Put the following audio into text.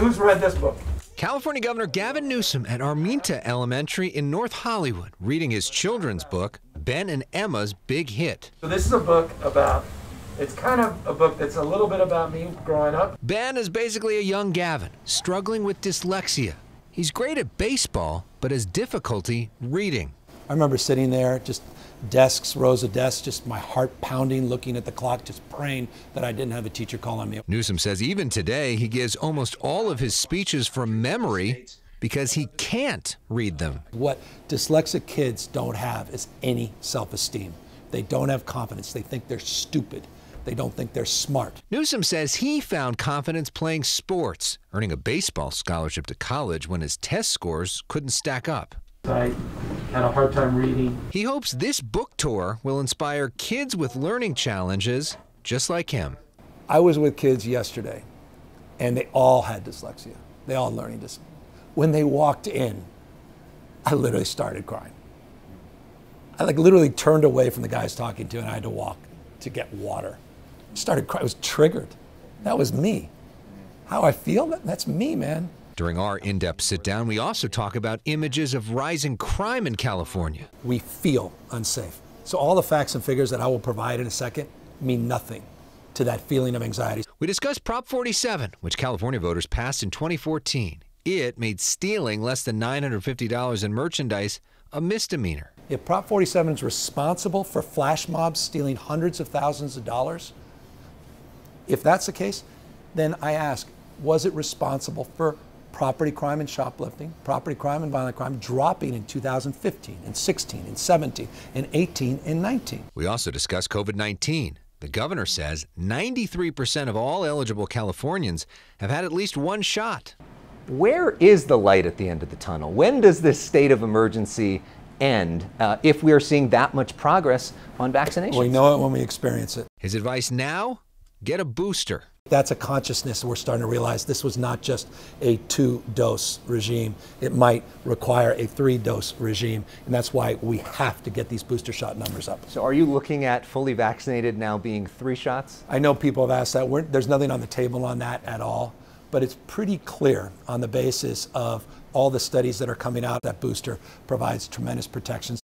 who's read this book? California Governor Gavin Newsom at Arminta Elementary in North Hollywood, reading his children's book, Ben and Emma's Big Hit. So this is a book about, it's kind of a book that's a little bit about me growing up. Ben is basically a young Gavin, struggling with dyslexia. He's great at baseball, but has difficulty reading. I remember sitting there, just desks, rows of desks, just my heart pounding, looking at the clock, just praying that I didn't have a teacher call on me. Newsom says even today he gives almost all of his speeches from memory because he can't read them. What dyslexic kids don't have is any self-esteem. They don't have confidence. They think they're stupid. They don't think they're smart. Newsom says he found confidence playing sports, earning a baseball scholarship to college when his test scores couldn't stack up. I had a hard time reading. He hopes this book tour will inspire kids with learning challenges just like him. I was with kids yesterday, and they all had dyslexia. They all had learning dyslexia. When they walked in, I literally started crying. I literally turned away from the guy I was talking to, and I had to walk to get water. I started crying. I was triggered. That was me. How I feel, that's me, man. During our in-depth sit-down, we also talk about images of rising crime in California. We feel unsafe. So all the facts and figures that I will provide in a second mean nothing to that feeling of anxiety. We discuss Prop 47, which California voters passed in 2014. It made stealing less than $950 in merchandise a misdemeanor. If Prop 47 is responsible for flash mobs stealing hundreds of thousands of dollars, if that's the case, then I ask, was it responsible for property crime and shoplifting, property crime and violent crime dropping in 2015 and 16 and 17 and 18 and 19? We also discuss COVID-19. The governor says 93% of all eligible Californians have had at least one shot. Where is the light at the end of the tunnel? When does this state of emergency end if we are seeing that much progress on vaccinations? We know it when we experience it. His advice now? Get a booster. That's a consciousness we're starting to realize. This was not just a 2-dose regime. It might require a 3-dose regime, and that's why we have to get these booster shot numbers up. So are you looking at fully vaccinated now being 3 shots? I know people have asked that. There's nothing on the table on that at all, but it's pretty clear on the basis of all the studies that are coming out that booster provides tremendous protections.